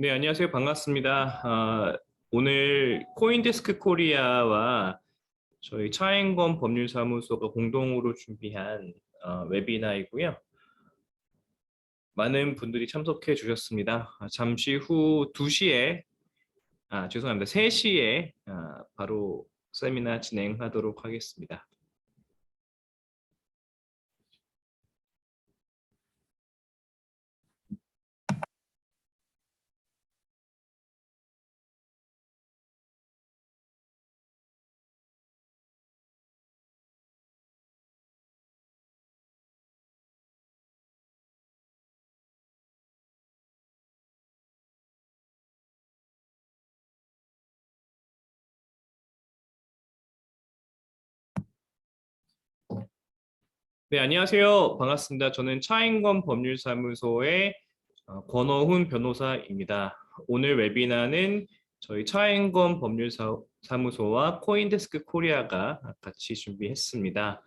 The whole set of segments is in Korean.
네, 안녕하세요. 반갑습니다. 오늘 코인데스크 코리아와 저희 차인건 법률사무소가 공동으로 준비한 웨비나이고요. 많은 분들이 참석해 주셨습니다. 잠시 후 2시에, 죄송합니다. 3시에 바로 세미나 진행하도록 하겠습니다. 네, 안녕하세요. 반갑습니다. 저는 차인건 법률사무소의 권어훈 변호사입니다. 오늘 웨비나는 저희 차인건 법률사무소와 코인데스크 코리아가 같이 준비했습니다.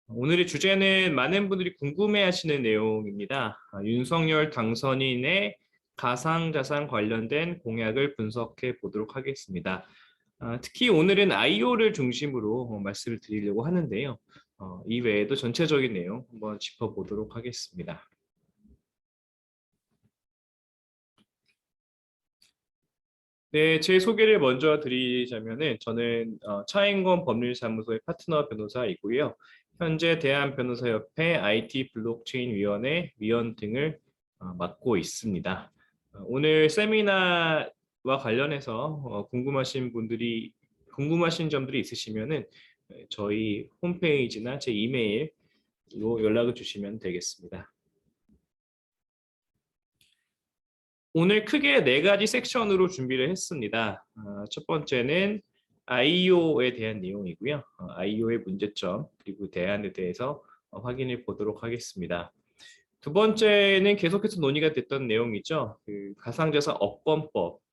오늘의 주제는 많은 분들이 궁금해하시는 내용입니다. 윤석열 당선인의 가상자산 관련된 공약을 분석해 보도록 하겠습니다. 특히 오늘은 IO를 중심으로 말씀을 드리려고 하는데요. 이 외에도 전체적인 내용 한번 짚어보도록 하겠습니다. 네, 제 소개를 먼저 드리자면은 저는 차인건 법률사무소의 파트너 변호사이고요. 현재 대한변호사협회 IT 블록체인 위원회 위원 등을 맡고 있습니다. 오늘 세미나와 관련해서 궁금하신 점들이 있으시면은 저희 홈페이지나 제 이메일로 연락을 주시면 되겠습니다. 오늘 크게 4가지 섹션으로 준비를 했습니다. 첫 번째는 IO에 대한 내용이고요. IO의 문제점 그리고 대안에 대해서 확인해 보도록 하겠습니다. 두 번째는 계속해서 논의가 됐던 내용이죠. 그 가상자산 업권법,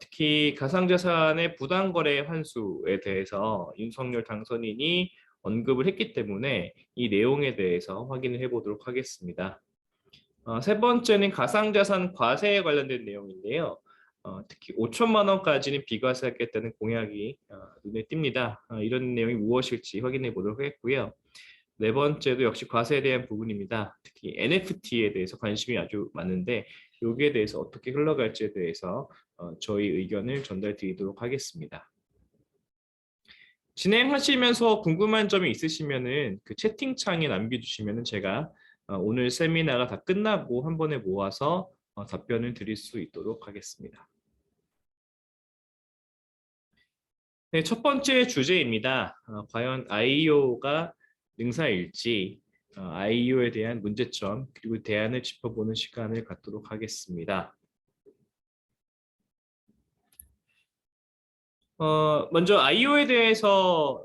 특히 가상자산의 부당거래 환수에 대해서 윤석열 당선인이 언급을 했기 때문에 이 내용에 대해서 확인을 해보도록 하겠습니다. 세 번째는 가상자산 과세에 관련된 내용인데요. 특히 5천만 원까지는 비과세하겠다는 공약이 눈에 띕니다. 이런 내용이 무엇일지 확인해 보도록 하겠고요. 네 번째도 역시 과세에 대한 부분입니다. 특히 NFT에 대해서 관심이 아주 많은데 여기에 대해서 어떻게 흘러갈지에 대해서 저희 의견을 전달 드리도록 하겠습니다. 진행하시면서 궁금한 점이 있으시면은 그 채팅창에 남겨주시면은 제가 오늘 세미나가 다 끝나고 한 번에 모아서 답변을 드릴 수 있도록 하겠습니다. 네, 첫 번째 주제입니다. 과연 IO가 능사일지, IO에 대한 문제점, 그리고 대안을 짚어보는 시간을 갖도록 하겠습니다. 먼저 IO에 대해서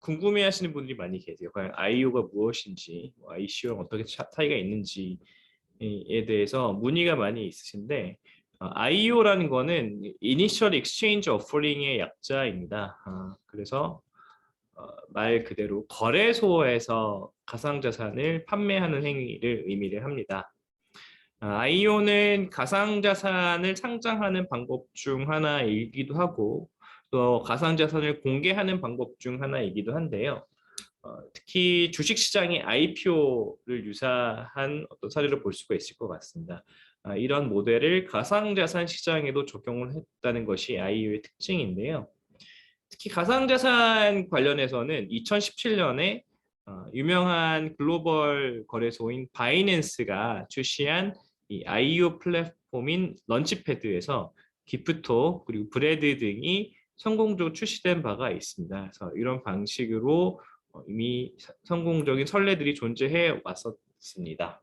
궁금해하시는 분들이 많이 계세요. 과연 IO가 무엇인지, ICO랑 어떻게 차이가 있는지에 대해서 문의가 많이 있으신데 IO라는 거는 Initial Exchange Offering의 약자입니다. 그래서 말 그대로 거래소에서 가상자산을 판매하는 행위를 의미를 합니다. IO는 가상자산을 상장하는 방법 중 하나이기도 하고 또 가상자산을 공개하는 방법 중 하나이기도 한데요. 특히 주식시장의 IPO를 유사한 어떤 사례를 볼 수가 있을 것 같습니다. 이런 모델을 가상자산 시장에도 적용을 했다는 것이 IO의 특징인데요. 특히 가상자산 관련해서는 2017년에 유명한 글로벌 거래소인 바이낸스가 출시한 이 IO 플랫폼인 런치패드에서 기프토 그리고 브레드 등이 성공적으로 출시된 바가 있습니다. 그래서 이런 방식으로 이미 성공적인 선례들이 존재해 왔었습니다.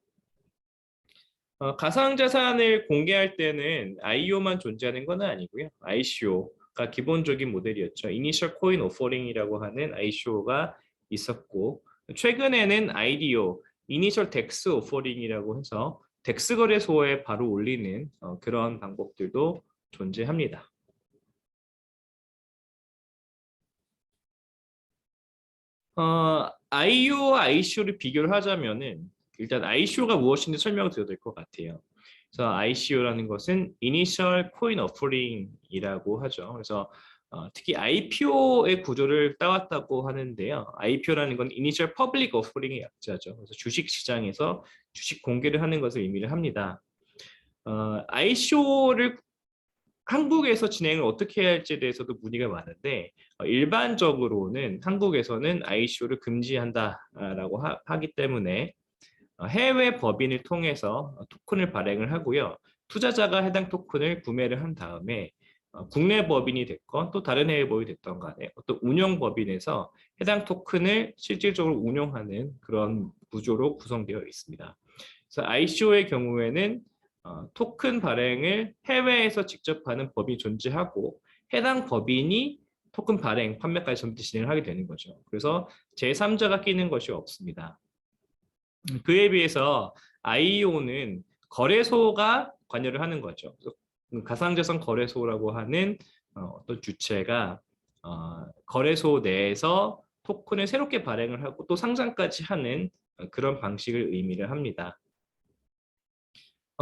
가상자산을 공개할 때는 IO만 존재하는 건 아니고요. ICO가 기본적인 모델이었죠. Initial Coin Offering이라고 하는 ICO가 있었고 최근에는 IDO, Initial DEX Offering이라고 해서 덱스 거래소에 바로 올리는 그런 방법들도 존재합니다. IO와 ICO를 비교를 하자면은 일단 ICO가 무엇인지 설명을 드려야 될 것 같아요. 그래서 ICO라는 것은 Initial Coin Offering이라고 하죠. 그래서 특히 IPO의 구조를 따왔다고 하는데요. IPO라는 건 Initial Public Offering의 약자죠. 그래서 주식 시장에서 주식 공개를 하는 것을 의미를 합니다. ICO를 한국에서 진행을 어떻게 해야 할지에 대해서도 문의가 많은데 일반적으로는 한국에서는 ICO를 금지한다라고 하기 때문에 해외 법인을 통해서 토큰을 발행을 하고요. 투자자가 해당 토큰을 구매를 한 다음에 국내 법인이 됐건 또 다른 해외 법인이 됐던 간에 어떤 운영 법인에서 해당 토큰을 실질적으로 운용하는 그런 구조로 구성되어 있습니다. 그래서 ICO의 경우에는 토큰 발행을 해외에서 직접 하는 법인이 존재하고 해당 법인이 토큰 발행, 판매까지 전부 진행을 하게 되는 거죠. 그래서 제3자가 끼는 것이 없습니다. 그에 비해서 IEO는 거래소가 관여를 하는 거죠. 가상자산 거래소라고 하는 어떤 주체가 거래소 내에서 토큰을 새롭게 발행을 하고 또 상장까지 하는 그런 방식을 의미를 합니다.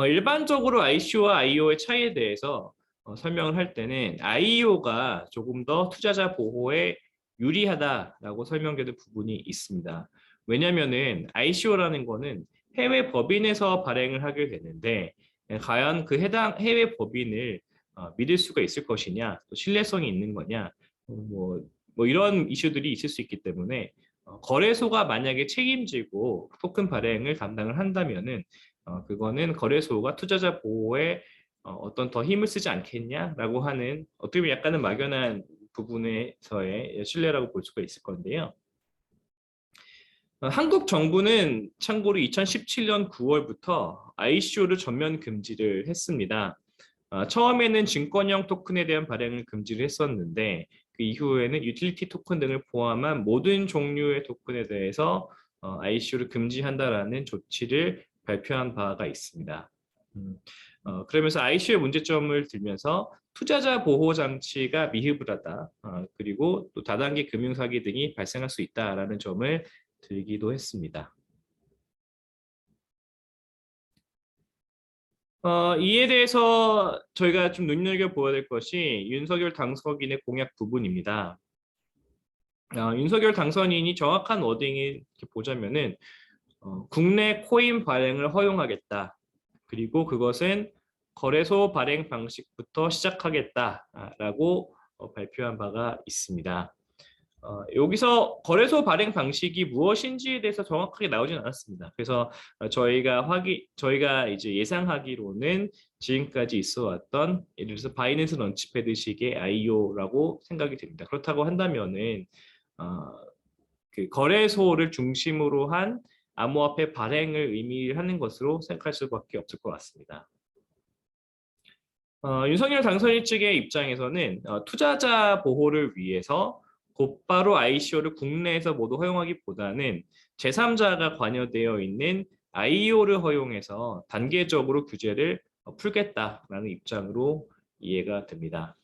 일반적으로 ICO와 IEO의 차이에 대해서 설명을 할 때는 IEO가 조금 더 투자자 보호에 유리하다라고 설명되는 부분이 있습니다. 왜냐하면은 ICO라는 거는 해외 법인에서 발행을 하게 되는데 과연 그 해당 해외 법인을 믿을 수가 있을 것이냐, 또 신뢰성이 있는 거냐, 뭐 이런 이슈들이 있을 수 있기 때문에 거래소가 만약에 책임지고 토큰 발행을 담당을 한다면은 그거는 거래소가 투자자 보호에 어떤 더 힘을 쓰지 않겠냐라고 하는 어떻게 보면 약간은 막연한 부분에서의 신뢰라고 볼 수가 있을 건데요. 한국 정부는 참고로 2017년 9월부터 ICO를 전면 금지를 했습니다. 처음에는 증권형 토큰에 대한 발행을 금지를 했었는데 그 이후에는 유틸리티 토큰 등을 포함한 모든 종류의 토큰에 대해서 ICO를 금지한다라는 조치를 발표한 바가 있습니다. 그러면서 ICO의 문제점을 들면서 투자자 보호 장치가 미흡하다, 그리고 또 다단계 금융 사기 등이 발생할 수 있다라는 점을 들기도 했습니다. 이에 대해서 저희가 좀 눈여겨보아야 될 것이 윤석열 당선인의 공약 부분입니다. 윤석열 당선인이 정확한 워딩을 이렇게 보자면은 국내 코인 발행을 허용하겠다. 그리고 그것은 거래소 발행 방식부터 시작하겠다라고 발표한 바가 있습니다. 여기서 거래소 발행 방식이 무엇인지에 대해서 정확하게 나오진 않았습니다. 그래서 저희가 이제 예상하기로는 지금까지 있어왔던 예를 들어서 바이낸스 런치패드식의 IO라고 생각이 됩니다. 그렇다고 한다면은 그 거래소를 중심으로 한 암호화폐 발행을 의미하는 것으로 생각할 수밖에 없을 것 같습니다. 윤석열 당선인 측의 입장에서는 투자자 보호를 위해서 곧바로 ICO를 국내에서 모두 허용하기보다는 제3자가 관여되어 있는 IEO를 허용해서 단계적으로 규제를 풀겠다라는 입장으로 이해가 됩니다.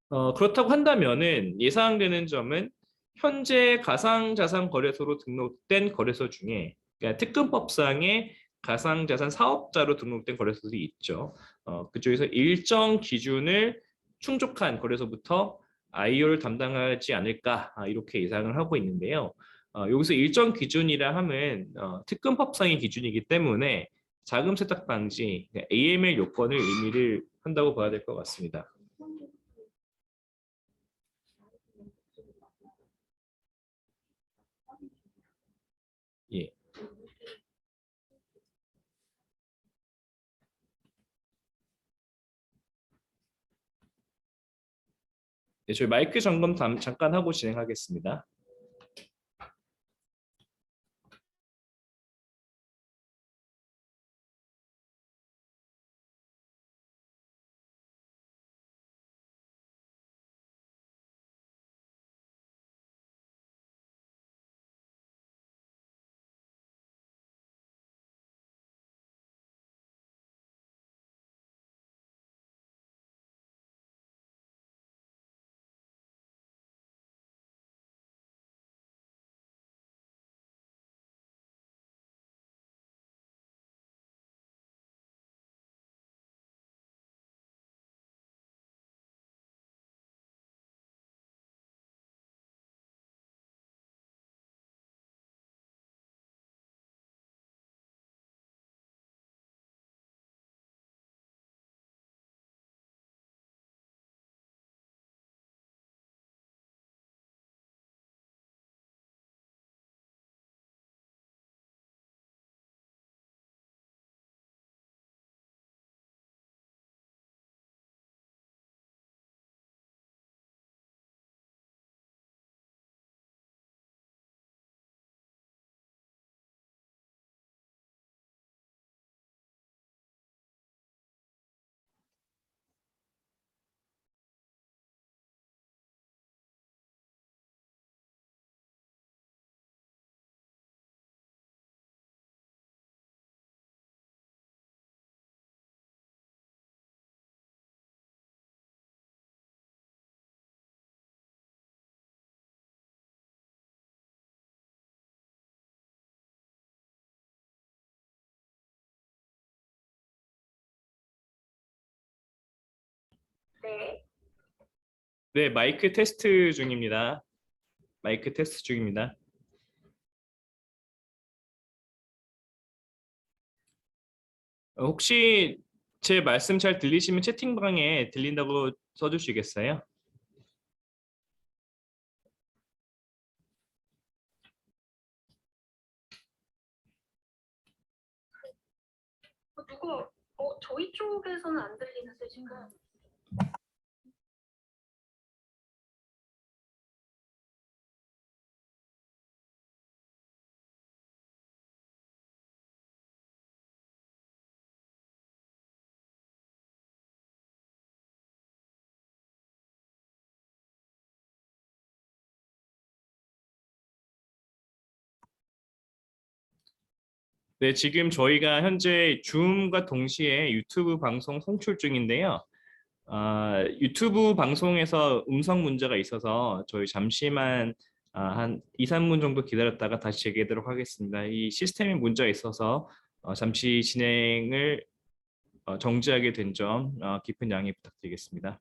그렇다고 한다면은 예상되는 점은 현재 가상자산 거래소로 등록된 거래소 중에 그러니까 특근법상의 가상자산 사업자로 등록된 거래소들이 있죠. 그쪽에서 일정 기준을 충족한 거래소부터 IO를 담당하지 않을까 이렇게 예상을 하고 있는데요. 여기서 일정 기준이라 하면 특근법상의 기준이기 때문에 자금 세탁 방지, 그러니까 AML 요건을 의미를 한다고 봐야 될 것 같습니다. 예. 네, 저희 마이크 점검 잠깐 하고 진행하겠습니다. 네. 네, 마이크 테스트 중입니다. 마이크 테스트 중입니다. 혹시 제 말씀 잘 들리시면 채팅방에 들린다고 써주시겠어요? 저희 쪽에서는 안 들리는데 지금. 네, 지금 저희가 현재 줌과 동시에 유튜브 방송 송출 중인데요. 유튜브 방송에서 음성 문제가 있어서 저희 잠시만 한 2, 3분 정도 기다렸다가 다시 재개하도록 하겠습니다. 이 시스템에 문제가 있어서 잠시 진행을 정지하게 된 점 깊은 양해 부탁드리겠습니다.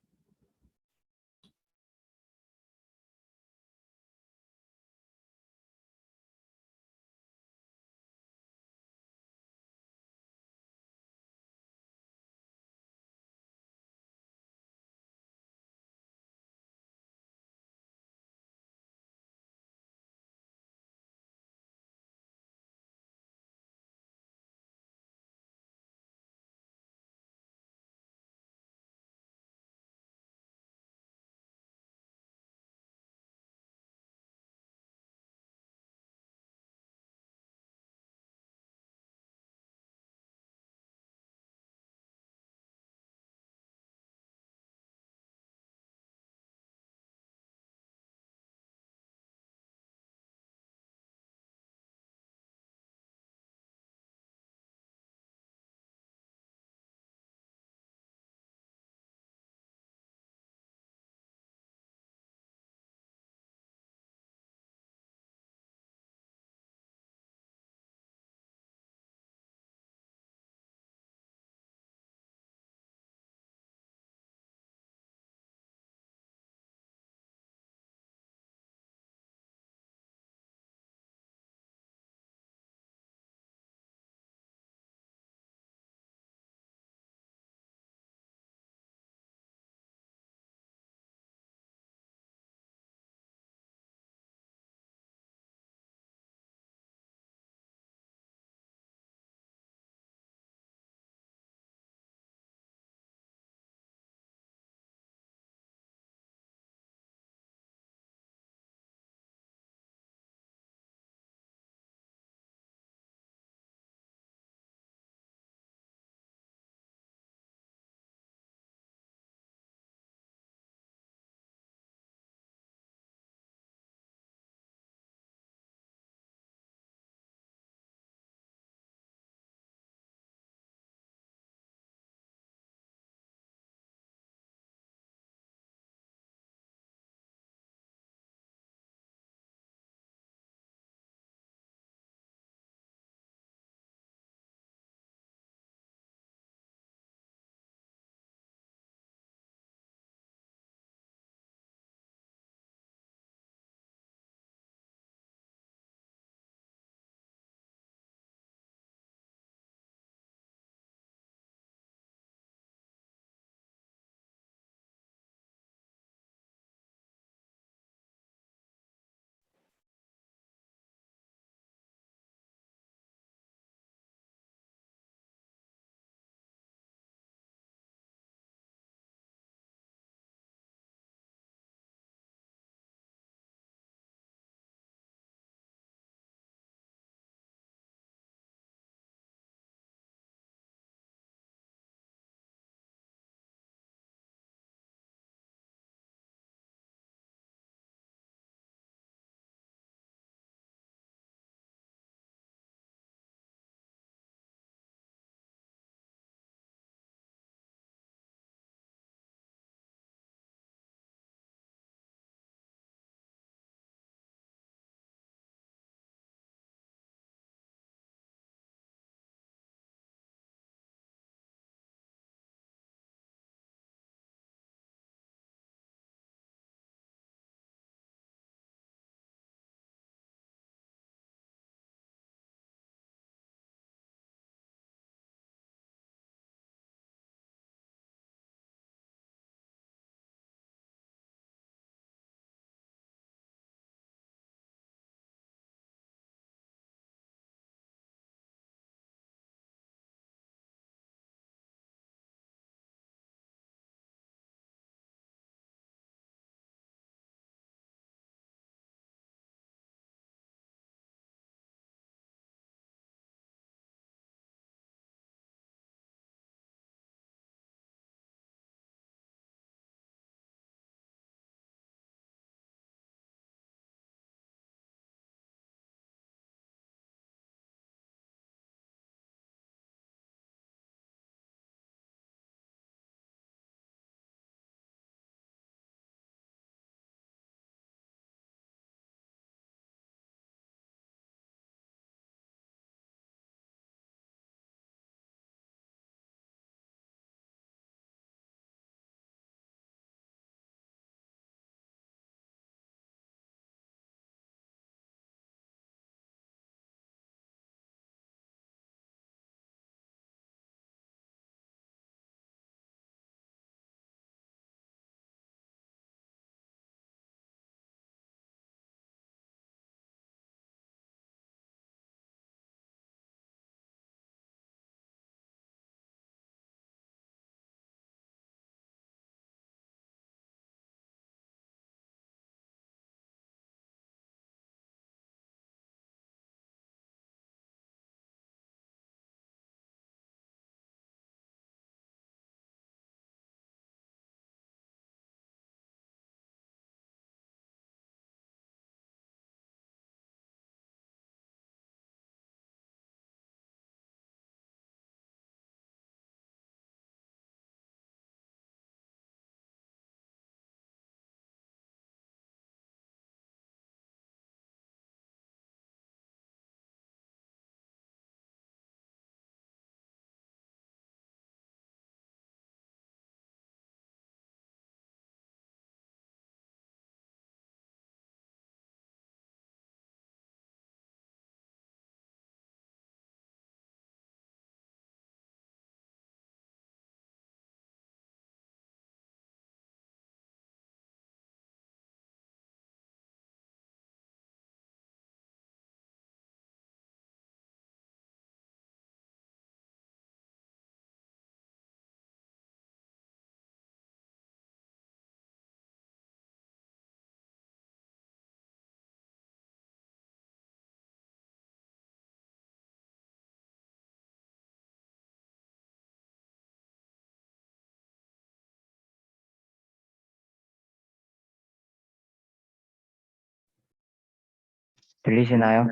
들리시나요?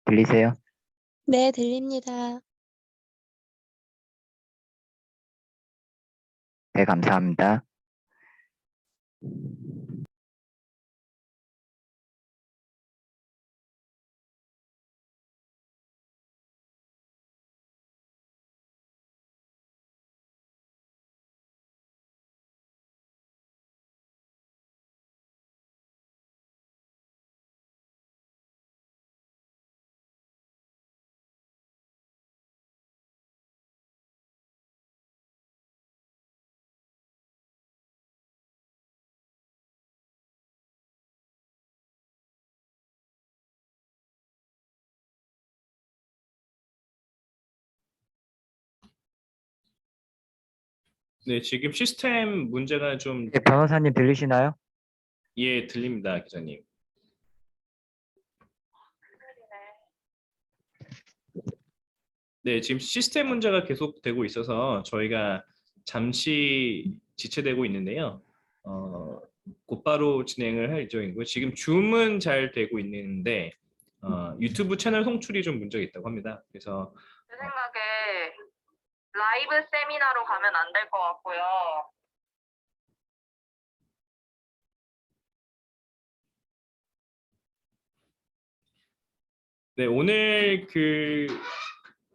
들리세요? 네, 들립니다. 네, 감사합니다. 네, 지금 시스템 문제가 좀 네, 변호사님 들리시나요? 예, 들립니다, 기자님. 네, 지금 시스템 문제가 계속되고 있어서 저희가 잠시 지체되고 있는데요. 곧바로 진행을 할 예정이고요. 지금 줌은 잘 되고 있는데 유튜브 채널 송출이 좀 문제가 있다고 합니다. 그래서 제 생각에 라이브 세미나로 가면 안 될 것 같고요. 네, 오늘 그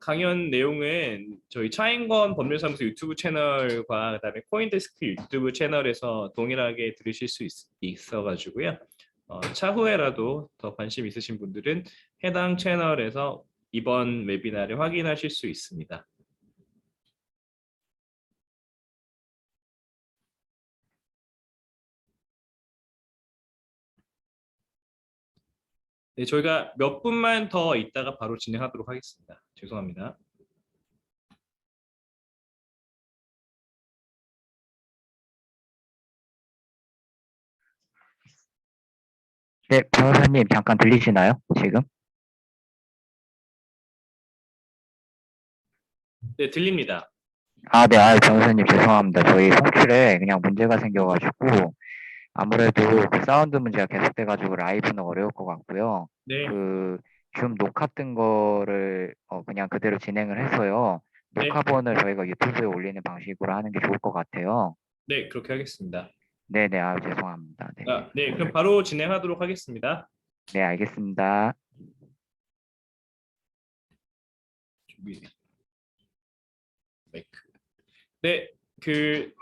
강연 내용은 저희 차인권 법률사무소 유튜브 채널과 그다음에 코인데스크 유튜브 채널에서 동일하게 들으실 수 있어가지고요. 차후에라도 더 관심 있으신 분들은 해당 채널에서 이번 웨비나를 확인하실 수 있습니다. 네, 저희가 몇 분만 더 있다가 바로 진행하도록 하겠습니다. 죄송합니다. 네, 변호사님 잠깐 들리시나요? 지금? 네, 들립니다. 네, 변호사님 죄송합니다. 저희 송출에 그냥 문제가 생겨가지고 아무래도 그 사운드 문제가 계속돼가지고 라이브는 어려울 것 같고요. 네, 그 줌 녹화 뜬 거를 그냥 그대로 진행을 해서요. 네, 녹화본을 저희가 유튜브에 올리는 방식으로 하는 게 좋을 것 같아요. 네, 그렇게 하겠습니다. 네네, 죄송합니다. 네, 네, 그럼 바로 진행하도록 하겠습니다. 네, 알겠습니다. 준비. 마이크. 네, 그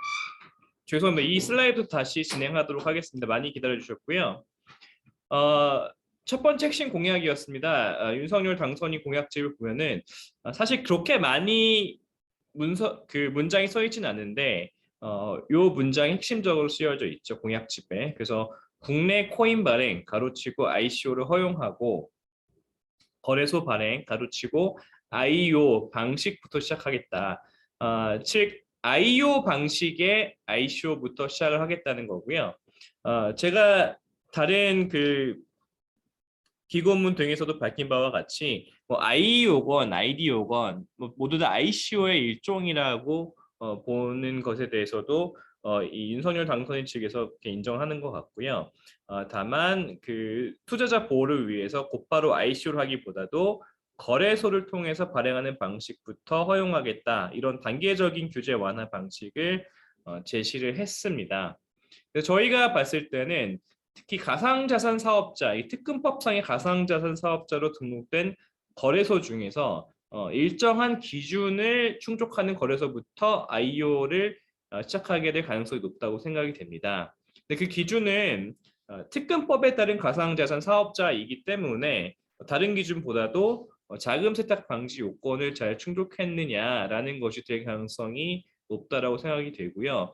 죄송합니다. 이 슬라이드 다시 진행하도록 하겠습니다. 많이 기다려 주셨고요. 첫 번째 핵심 공약이었습니다. 윤석열 당선인 공약집을 보면은 사실 그렇게 많이 문장이 써 있지는 않은데 요 문장이 핵심적으로 쓰여져 있죠. 공약집에. 그래서 국내 코인 발행 가로치고 ICO를 허용하고 거래소 발행 가로치고 IO 방식부터 시작하겠다. 즉 IO 방식의 ICO부터 시작을 하겠다는 거고요. 제가 다른 그 기고문 등에서도 밝힌 바와 같이 뭐 IO건 IDO건 모두 다 ICO의 일종이라고 보는 것에 대해서도 이 윤석열 당선인 측에서 이렇게 인정하는 것 같고요. 다만 그 투자자 보호를 위해서 곧바로 ICO를 하기보다도 거래소를 통해서 발행하는 방식부터 허용하겠다 이런 단계적인 규제 완화 방식을 제시를 했습니다. 그래서 저희가 봤을 때는 특히 가상자산 사업자, 이 특근법상의 가상자산 사업자로 등록된 거래소 중에서 일정한 기준을 충족하는 거래소부터 IO를 시작하게 될 가능성이 높다고 생각이 됩니다. 근데 그 기준은 특근법에 따른 가상자산 사업자이기 때문에 다른 기준보다도 자금 세탁 방지 요건을 잘 충족했느냐라는 것이 될 가능성이 높다라고 생각이 되고요.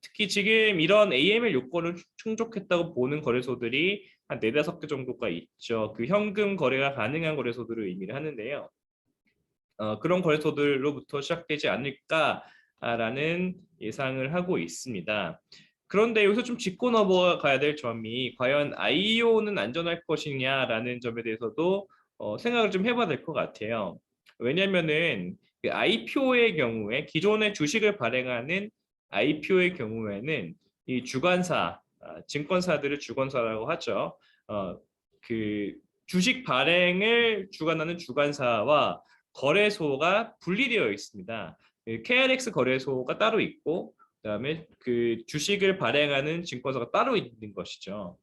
특히 지금 이런 AML 요건을 충족했다고 보는 거래소들이 한 4~5개 정도가 있죠. 그 현금 거래가 가능한 거래소들을 의미를 하는데요. 그런 거래소들로부터 시작되지 않을까라는 예상을 하고 있습니다. 그런데 여기서 좀 짚고 넘어가야 될 점이 과연 IO는 안전할 것이냐라는 점에 대해서도 생각을 좀 해봐야 될 것 같아요. 왜냐면은 그 IPO의 경우에 기존의 주식을 발행하는 IPO의 경우에는 이 주관사, 증권사들을 주관사라고 하죠. 그 주식 발행을 주관하는 주관사와 거래소가 분리되어 있습니다. KRX 거래소가 따로 있고, 그다음에 그 주식을 발행하는 증권사가 따로 있는 것이죠.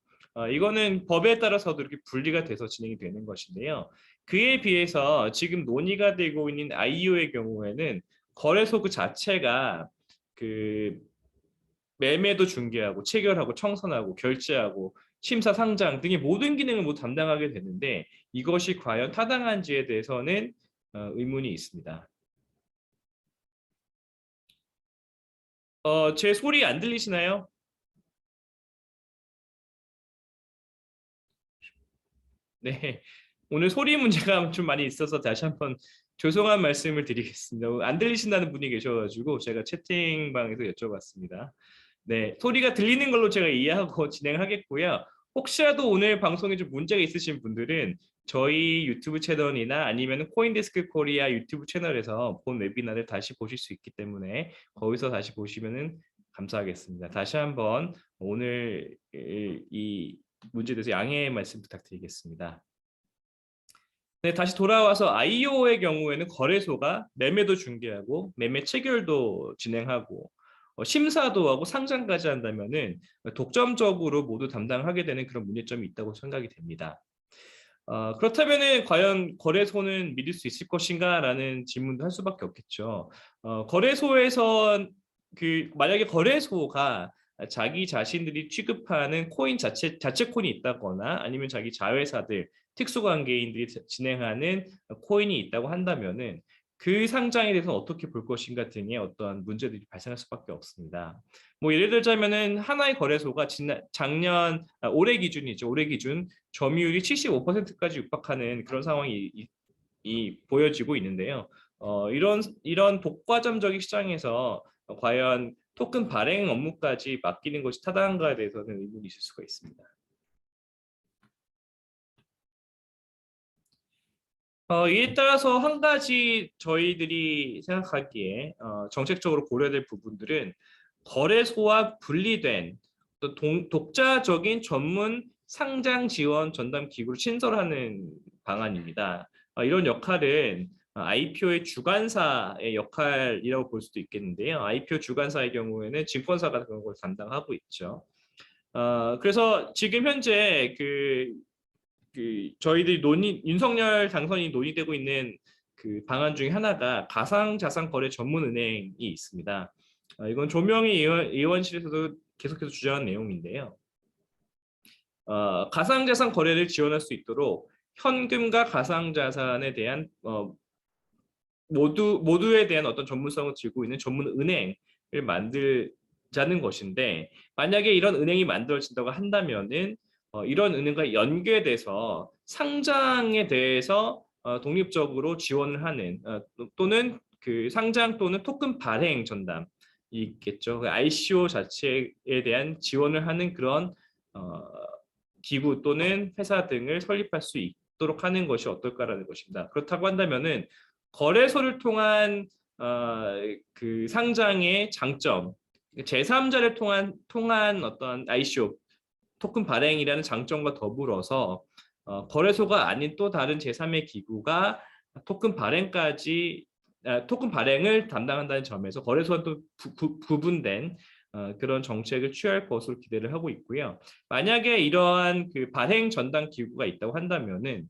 이거는 법에 따라서도 이렇게 분리가 돼서 진행이 되는 것인데요. 그에 비해서 지금 논의가 되고 있는 IEO의 경우에는 거래소 그 자체가 그 매매도 중개하고 체결하고 청산하고 결제하고 심사 상장 등의 모든 기능을 모두 담당하게 되는데 이것이 과연 타당한지에 대해서는 의문이 있습니다. 제 소리 안 들리시나요? 네, 오늘 소리 문제가 좀 많이 있어서 다시 한번 죄송한 말씀을 드리겠습니다. 안 들리신다는 분이 계셔가지고 제가 채팅방에서 여쭤봤습니다. 네, 소리가 들리는 걸로 제가 이해하고 진행하겠고요. 혹시라도 오늘 방송에 좀 문제가 있으신 분들은 저희 유튜브 채널이나 아니면 코인데스크 코리아 유튜브 채널에서 본 웨비나를 다시 보실 수 있기 때문에 거기서 다시 보시면은 감사하겠습니다. 다시 한번 오늘 이 문제에 대해서 양해의 말씀 부탁드리겠습니다. 네, 다시 돌아와서 IO의 경우에는 거래소가 매매도 중개하고 매매 체결도 진행하고 심사도 하고 상장까지 한다면은 독점적으로 모두 담당하게 되는 그런 문제점이 있다고 생각이 됩니다. 그렇다면은 과연 거래소는 믿을 수 있을 것인가라는 질문도 할 수밖에 없겠죠. 거래소에서 만약에 거래소가 자기 자신들이 취급하는 코인 자체 코인이 있다거나 아니면 자기 자회사들 특수관계인들이 진행하는 코인이 있다고 한다면은 그 상장에 대해서 어떻게 볼 것인가 등의 어떤 문제들이 발생할 수밖에 없습니다. 뭐 예를 들자면은 하나의 거래소가 작년 올해 기준이죠. 올해 기준 점유율이 75%까지 육박하는 그런 상황이 보여지고 있는데요. 이런 독과점적인 시장에서 과연 토큰 발행 업무까지 맡기는 것이 타당한가에 대해서는 의문이 있을 수가 있습니다. 이에 따라서 한 가지 저희들이 생각하기에 정책적으로 고려될 부분들은 거래소와 분리된 또 독자적인 전문 상장 지원 전담 기구를 신설하는 방안입니다. 이런 역할은 IPO의 주관사의 역할이라고 볼 수도 있겠는데요. IPO 주관사의 경우에는 증권사가 그런 걸 담당하고 있죠. 그래서 지금 현재 저희들이 윤석열 당선이 논의되고 있는 그 방안 중에 하나가 가상자산거래 전문은행이 있습니다. 이건 조명희 의원실에서도 계속해서 주장한 내용인데요. 가상자산 거래를 지원할 수 있도록 현금과 가상자산에 대한 모두에 대한 어떤 전문성을 지고 있는 전문은행을 만들자는 것인데 만약에 이런 은행이 만들어진다고 한다면은 이런 은행과 연계돼서 상장에 대해서 독립적으로 지원을 하는 또는 그 상장 또는 토큰 발행 전담이 있겠죠. 그 ICO 자체에 대한 지원을 하는 그런 기구 또는 회사 등을 설립할 수 있도록 하는 것이 어떨까라는 것입니다. 그렇다고 한다면은 거래소를 통한 그 상장의 장점, 제3자를 통한 어떤 ICO 토큰 발행이라는 장점과 더불어서 거래소가 아닌 또 다른 제3의 기구가 토큰 발행을 담당한다는 점에서 거래소와 또 구분된 그런 정책을 취할 것으로 기대를 하고 있고요. 만약에 이러한 그 발행 전담 기구가 있다고 한다면은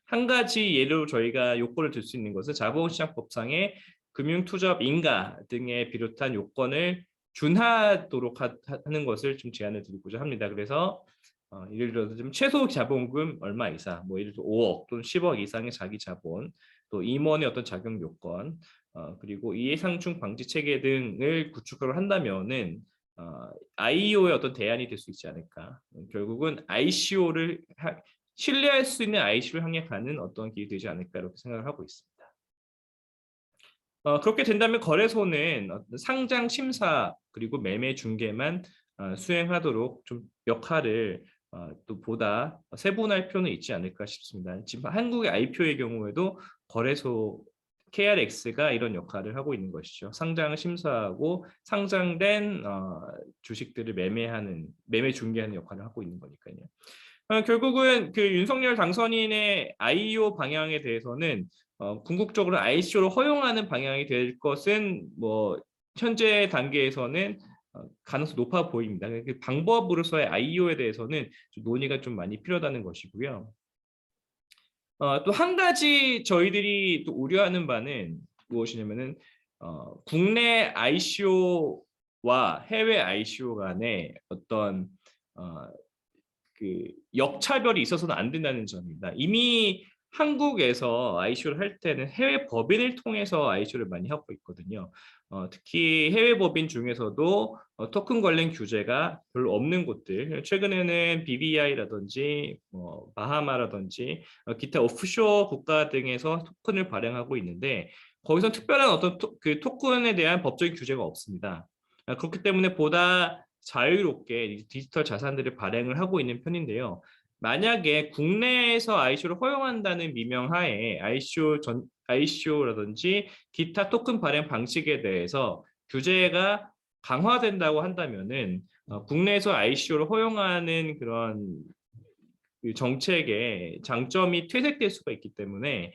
한 가지 예로 저희가 요건을 들 수 있는 것은 자본시장법상의 금융투자업 인가 등에 비롯한 요건을 준하도록 하는 것을 좀 제안을 드리고자 합니다. 그래서 예를 들어서 좀 최소 자본금 얼마 이상, 뭐 예를 들어 5억 또는 10억 이상의 자기 자본, 또 임원의 어떤 자격 요건, 그리고 이해상충 방지 체계 등을 구축을 한다면은 IEO의 어떤 대안이 될 수 있지 않을까. 결국은 ICO를 신뢰할 수 있는 ICO를 향해 가는 어떤 길이 되지 않을까 이렇게 생각을 하고 있습니다. 그렇게 된다면 거래소는 상장 심사 그리고 매매 중개만 수행하도록 좀 역할을 또 보다 세분화할 필요는 있지 않을까 싶습니다. 지금 한국의 IPO의 경우에도 거래소 KRX가 이런 역할을 하고 있는 것이죠. 상장을 심사하고 상장된 주식들을 매매 중개하는 역할을 하고 있는 거니까요. 결국은 그 윤석열 당선인의 IEO 방향에 대해서는 궁극적으로 ICO를 허용하는 방향이 될 것은 뭐 현재 단계에서는 가능성이 높아 보입니다. 그 방법으로서의 IEO에 대해서는 좀 논의가 좀 많이 필요하다는 것이고요. 또 한 가지 저희들이 또 우려하는 바는 무엇이냐면은 국내 ICO와 해외 ICO 간의 어떤 그 역차별이 있어서는 안 된다는 점입니다. 이미 한국에서 ICO를 할 때는 해외 법인을 통해서 ICO를 많이 하고 있거든요. 특히 해외 법인 중에서도 토큰 관련 규제가 별로 없는 곳들, 최근에는 BVI라든지 바하마라든지 기타 오프쇼어 국가 등에서 토큰을 발행하고 있는데 거기서 특별한 어떤 그 토큰에 대한 법적인 규제가 없습니다. 그렇기 때문에 보다 자유롭게 디지털 자산들을 발행을 하고 있는 편인데요. 만약에 국내에서 ICO를 허용한다는 미명하에 ICO라든지 기타 토큰 발행 방식에 대해서 규제가 강화된다고 한다면은 국내에서 ICO를 허용하는 그런 그 정책의 장점이 퇴색될 수가 있기 때문에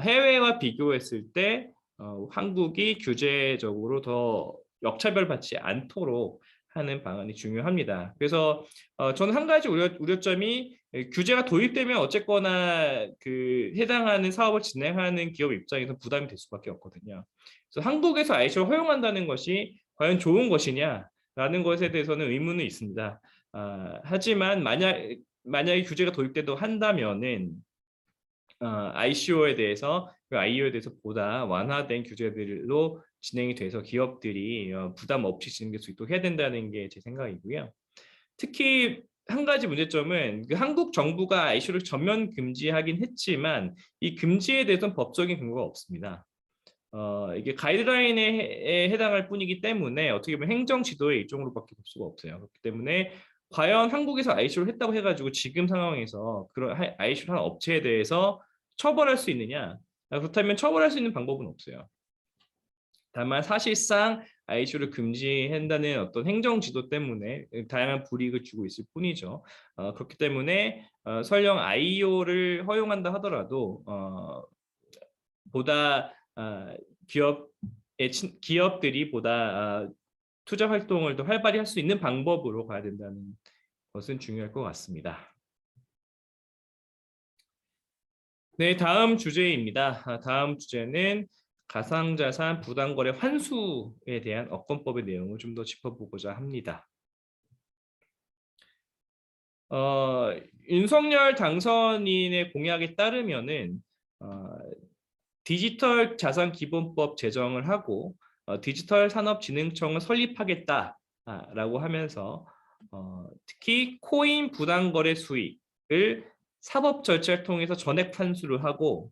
해외와 비교했을 때 한국이 규제적으로 더 역차별받지 않도록 하는 방안이 중요합니다. 그래서 저는 한 가지 우려점이 규제가 도입되면 어쨌거나 그 해당하는 사업을 진행하는 기업 입장에서 부담이 될 수밖에 없거든요. 그래서 한국에서 ICO를 허용한다는 것이 과연 좋은 것이냐라는 것에 대해서는 의문은 있습니다. 하지만 만약에 규제가 도입돼도 한다면은 ICO에 대해서 보다 완화된 규제들로 진행이 돼서 기업들이 부담 없이 진행될 수 있도록 해야 된다는 게 제 생각이고요. 특히 한 가지 문제점은 그 한국 정부가 ICO를 전면 금지하긴 했지만 이 금지에 대해서는 법적인 근거가 없습니다. 이게 가이드라인에 해당할 뿐이기 때문에 어떻게 보면 행정 지도의 일종으로밖에 볼 수가 없어요. 그렇기 때문에 과연 한국에서 ICO를 했다고 해가지고 지금 상황에서 그런 ICO를 한 업체에 대해서 처벌할 수 있느냐? 그렇다면 처벌할 수 있는 방법은 없어요. 다만 사실상 ICO를 금지한다는 어떤 행정 지도 때문에 다양한 불이익을 주고 있을 뿐이죠. 그렇기 때문에 설령 IEO를 허용한다 하더라도 보다 기업들이 보다 투자 활동을 더 활발히 할 수 있는 방법으로 가야 된다는 것은 중요할 것 같습니다. 네, 다음 주제입니다. 다음 주제는 가상자산 부당거래 환수에 대한 업권법의 내용을 좀 더 짚어보고자 합니다. 윤석열 당선인의 공약에 따르면은 디지털 자산 기본법 제정을 하고 디지털 산업진흥청을 설립하겠다라고 하면서 특히 코인 부당거래 수익을 사법 절차를 통해서 전액 환수를 하고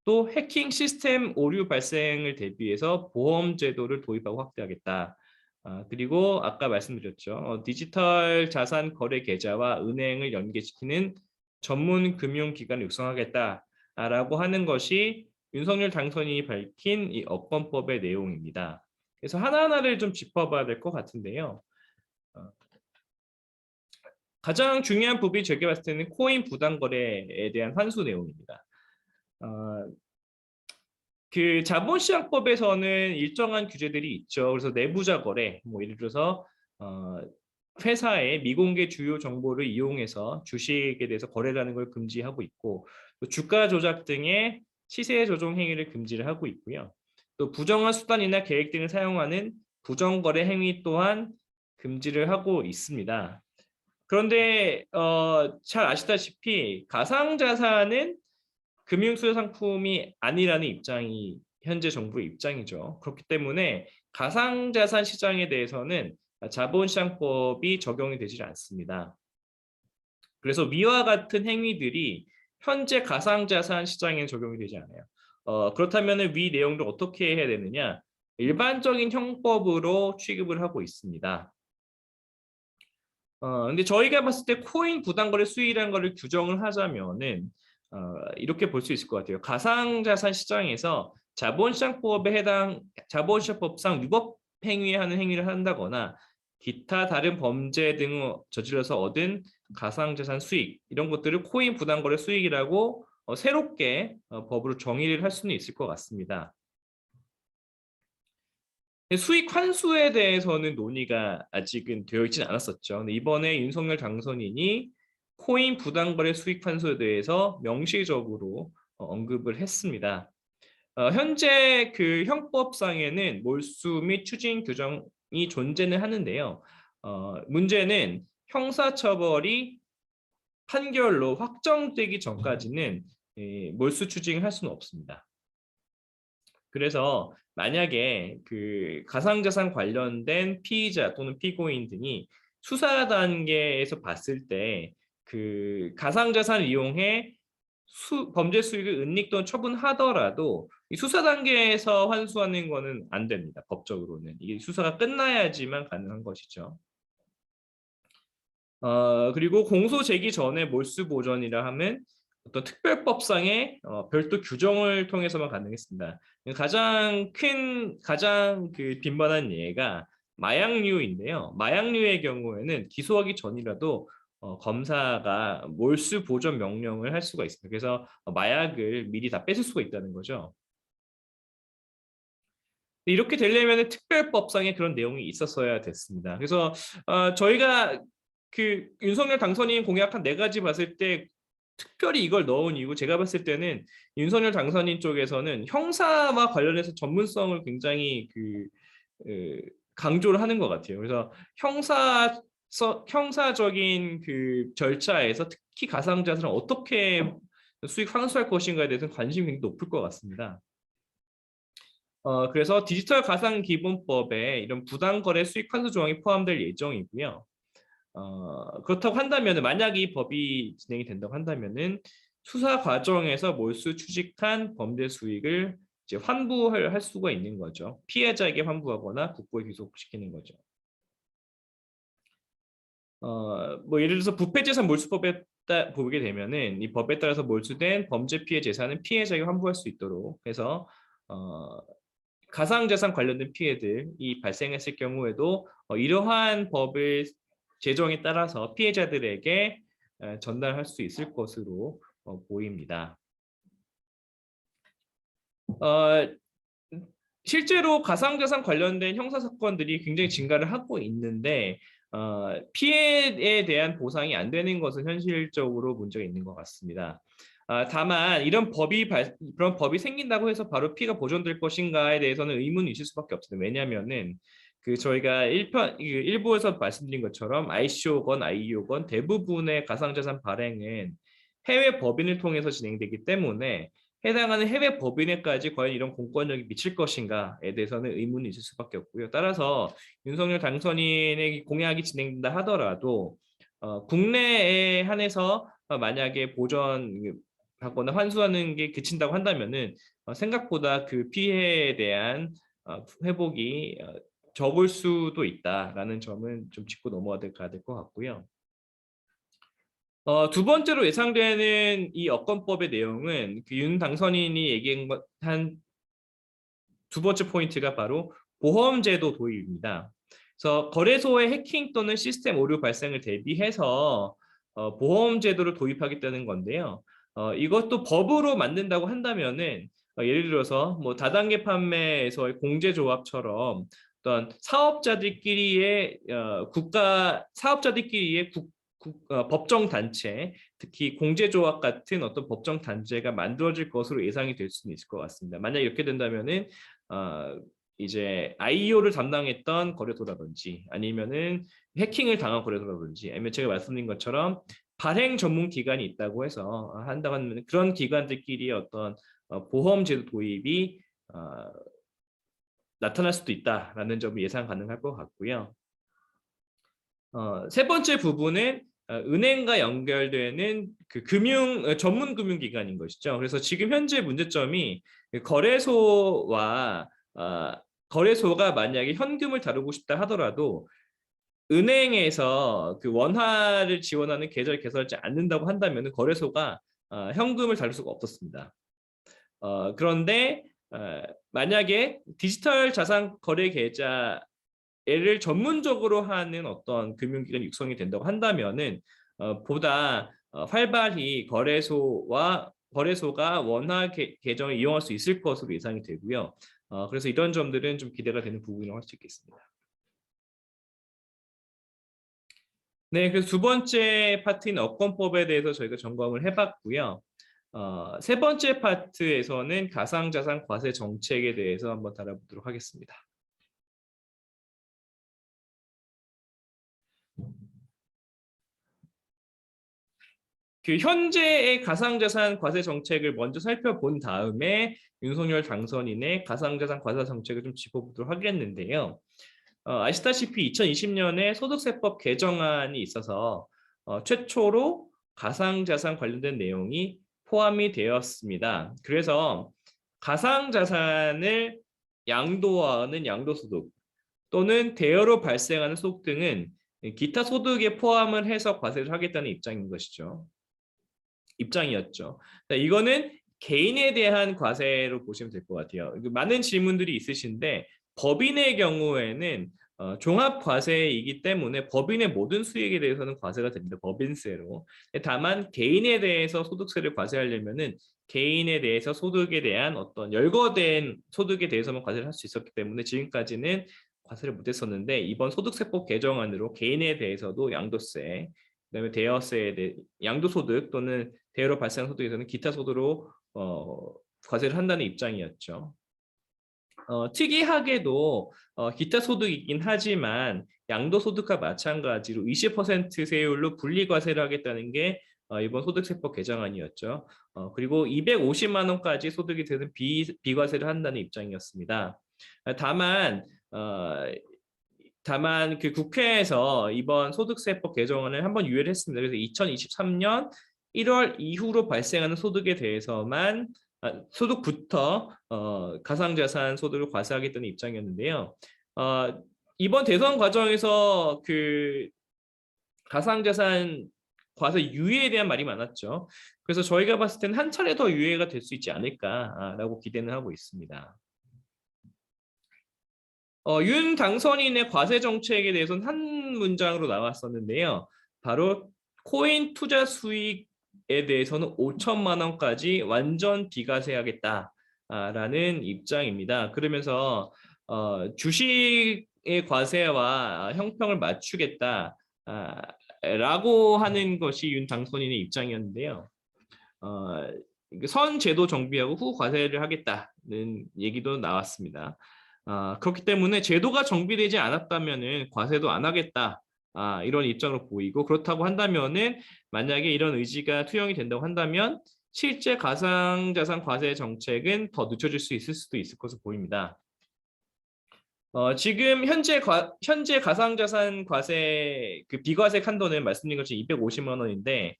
또 해킹 시스템 오류 발생을 대비해서 보험 제도를 도입하고 확대하겠다. 그리고 아까 말씀드렸죠. 디지털 자산 거래 계좌와 은행을 연계시키는 전문 금융기관을 육성하겠다라고 하는 것이 윤석열 당선인이 밝힌 이 업권법의 내용입니다. 그래서 하나하나를 좀 짚어봐야 될 것 같은데요. 가장 중요한 부분이 제가 봤을 때는 코인 부당거래에 대한 환수 내용입니다. 그 자본시장법에서는 일정한 규제들이 있죠. 그래서 내부자 거래, 뭐 예를 들어서 회사의 미공개 주요 정보를 이용해서 주식에 대해서 거래하는 걸 금지하고 있고, 또 주가 조작 등의 시세 조정 행위를 금지를 하고 있고요. 또 부정한 수단이나 계획 등을 사용하는 부정거래 행위 또한 금지를 하고 있습니다. 그런데 잘 아시다시피 가상자산은 금융수요 상품이 아니라는 입장이 현재 정부의 입장이죠. 그렇기 때문에 가상자산 시장에 대해서는 자본시장법이 적용이 되지 않습니다. 그래서 위와 같은 행위들이 현재 가상자산 시장에 적용이 되지 않아요. 그렇다면 위 내용을 어떻게 해야 되느냐? 일반적인 형법으로 취급을 하고 있습니다. 근데 저희가 봤을 때 코인 부당거래 수익이라는 것을 규정을 하자면은 이렇게 볼 수 있을 것 같아요. 가상자산 시장에서 자본시장법상 위법 행위하는 행위를 한다거나 기타 다른 범죄 등을 저질러서 얻은 가상자산 수익 이런 것들을 코인 부당거래 수익이라고 새롭게 법으로 정의를 할 수는 있을 것 같습니다. 수익 환수에 대해서는 논의가 아직은 되어 있지는 않았었죠. 근데 이번에 윤석열 당선인이 코인 부당거래 수익 환수에 대해서 명시적으로 언급을 했습니다. 현재 그 형법상에는 몰수 및 추징 규정이 존재는 하는데요. 문제는 형사처벌이 판결로 확정되기 전까지는 몰수 추징을 할 수는 없습니다. 그래서 만약에 그 가상자산 관련된 피의자 또는 피고인 등이 수사 단계에서 봤을 때 그 가상자산을 이용해 범죄 수익을 은닉 또는 처분하더라도 이 수사 단계에서 환수하는 것은 안 됩니다. 법적으로는 이게 수사가 끝나야지만 가능한 것이죠. 그리고 공소 제기 전에 몰수 보전이라 하면 어떤 특별법상의 별도 규정을 통해서만 가능했습니다. 가장 그 빈번한 예가 마약류인데요. 마약류의 경우에는 기소하기 전이라도 검사가 몰수 보전 명령을 할 수가 있습니다. 그래서 마약을 미리 다 뺏을 수가 있다는 거죠. 이렇게 되려면 특별법상에 그런 내용이 있었어야 됐습니다. 그래서 저희가 그 윤석열 당선인 공약한 4가지 봤을 때 특별히 이걸 넣은 이유 제가 봤을 때는 윤석열 당선인 쪽에서는 형사와 관련해서 전문성을 굉장히 강조를 하는 것 같아요. 그래서 형사적인 그 절차에서 특히 가상자산을 어떻게 수익 환수할 것인가에 대해서는 관심이 굉장히 높을 것 같습니다. 그래서 디지털 가상기본법에 이런 부당거래 수익 환수 조항이 포함될 예정이고요. 그렇다고 한다면 만약 이 법이 진행이 된다고 한다면은 수사 과정에서 몰수 취득한 범죄 수익을 이제 환부할 수가 있는 거죠. 피해자에게 환부하거나 국고에 귀속시키는 거죠. 뭐 예를 들어서 부패재산 몰수법에 보게 되면은 이 법에 따라서 몰수된 범죄 피해 재산은 피해자에게 환부할 수 있도록 해서 가상자산 관련된 피해들이 발생했을 경우에도 이러한 법을 제정에 따라서 피해자들에게 전달할 수 있을 것으로 보입니다. 실제로 가상자산 관련된 형사사건들이 굉장히 증가를 하고 있는데 피해에 대한 보상이 안 되는 것은 현실적으로 문제가 있는 것 같습니다. 다만 그런 법이 생긴다고 해서 바로 피해가 보존될 것인가에 대해서는 의문이 있을 수밖에 없습니다. 왜냐하면은 저희가 1부에서 말씀드린 것처럼 ICO건 IEO건 대부분의 가상자산 발행은 해외 법인을 통해서 진행되기 때문에 해당하는 해외 법인에까지 과연 이런 공권력이 미칠 것인가에 대해서는 의문이 있을 수밖에 없고요. 따라서 윤석열 당선인의 공약이 진행된다 하더라도 국내에 한해서 만약에 보전하거나 환수하는 게 그친다고 한다면은 생각보다 그 피해에 대한 회복이 적을 수도 있다라는 점은 좀 짚고 넘어가야 될 것 같고요. 두 번째로 예상되는 이 업권법의 내용은 윤 당선인이 얘기한 두 번째 포인트가 바로 보험제도 도입입니다. 그래서 거래소의 해킹 또는 시스템 오류 발생을 대비해서 보험제도를 도입하겠다는 건데요. 이것도 법으로 만든다고 한다면은 예를 들어서 뭐 다단계 판매에서의 공제조합처럼 어떤 사업자들끼리의 법정 단체, 특히 공제조합 같은 어떤 법정 단체가 만들어질 것으로 예상이 될 수는 있을 것 같습니다. 만약 이렇게 된다면은 이제 IEO를 담당했던 거래소라든지 아니면은 해킹을 당한 거래소라든지 아니면 제가 말씀드린 것처럼 발행 전문 기관이 있다고 해서 한다고 하면 그런 기관들끼리 어떤 보험제도 도입이 나타날 수도 있다라는 점이 예상 가능할 것 같고요. 세 번째 부분은 은행과 연결되는 그 전문 금융기관인 것이죠. 그래서 지금 현재 문제점이 거래소가 만약에 현금을 다루고 싶다 하더라도 은행에서 그 원화를 지원하는 계좌를 개설하지 않는다고 한다면 거래소가 현금을 다룰 수가 없었습니다. 그런데 만약에 디지털 자산 거래 계좌를 전문적으로 하는 어떤 금융기관이 육성이 된다고 한다면은 보다 활발히 거래소가 원화 계정을 이용할 수 있을 것으로 예상이 되고요. 그래서 이런 점들은 좀 기대가 되는 부분이라고 할 수 있겠습니다. 네, 그래서 두 번째 파트인 업권법에 대해서 저희가 점검을 해봤고요. 세 번째 파트에서는 가상자산 과세 정책에 대해서 한번 다뤄보도록 하겠습니다. 그 현재의 가상자산 과세 정책을 먼저 살펴본 다음에 윤석열 당선인의 가상자산 과세 정책을 좀 짚어보도록 하겠는데요. 아시다시피 2020년에 소득세법 개정안이 있어서 최초로 가상자산 관련된 내용이 포함이 되었습니다. 그래서 가상자산을 양도하는 양도소득 또는 대여로 발생하는 소득 등은 기타 소득에 포함을 해서 과세를 하겠다는 입장이었죠. 이거는 개인에 대한 과세로 보시면 될 것 같아요. 많은 질문들이 있으신데 법인의 경우에는 종합과세이기 때문에 법인의 모든 수익에 대해서는 과세가 됩니다. 법인세로. 다만 개인에 대해서 소득세를 과세하려면은 개인에 대해서 소득에 대한 어떤 열거된 소득에 대해서만 과세를 할 수 있었기 때문에 지금까지는 과세를 못했었는데 이번 소득세법 개정안으로 개인에 대해서도 양도세, 그다음에 대여세에 대해 양도소득 또는 대여로 발생한 소득에서는 기타 소득으로 과세를 한다는 입장이었죠. 특이하게도 기타 소득이긴 하지만 양도소득과 마찬가지로 20% 세율로 분리과세를 하겠다는 게 이번 소득세법 개정안이었죠. 그리고 250만 원까지 소득이 되는 비과세를 한다는 입장이었습니다. 다만 그 국회에서 이번 소득세법 개정안을 한번 유예를 했습니다. 그래서 2023년 1월 이후로 발생하는 소득에 대해서만 소득부터 가상자산 소득을 과세하겠다는 입장이었는데요. 이번 대선 과정에서 그 가상자산 과세 유예에 대한 말이 많았죠. 그래서 저희가 봤을 때는 한 차례 더 유예가 될 수 있지 않을까라고 기대는 하고 있습니다. 윤 당선인의 과세 정책에 대해서는 한 문장으로 나왔었는데요. 바로 코인 투자 수익에 대해서는 5천만 원까지 완전 비과세하겠다라는 입장입니다. 그러면서 주식의 과세와 형평을 맞추겠다. 라고 하는 것이 윤 당선인의 입장이었는데요. 선 제도 정비하고 후 과세를 하겠다는 얘기도 나왔습니다. 그렇기 때문에 제도가 정비되지 않았다면은 과세도 안 하겠다. 이런 입장으로 보이고 그렇다고 한다면은 만약에 이런 의지가 투영이 된다고 한다면 실제 가상자산 과세 정책은 더 늦춰질 수 있을 수도 있을 것으로 보입니다. 지금 현재 가상자산 과세 그 비과세 한도는 말씀드린 것처럼 250만 원인데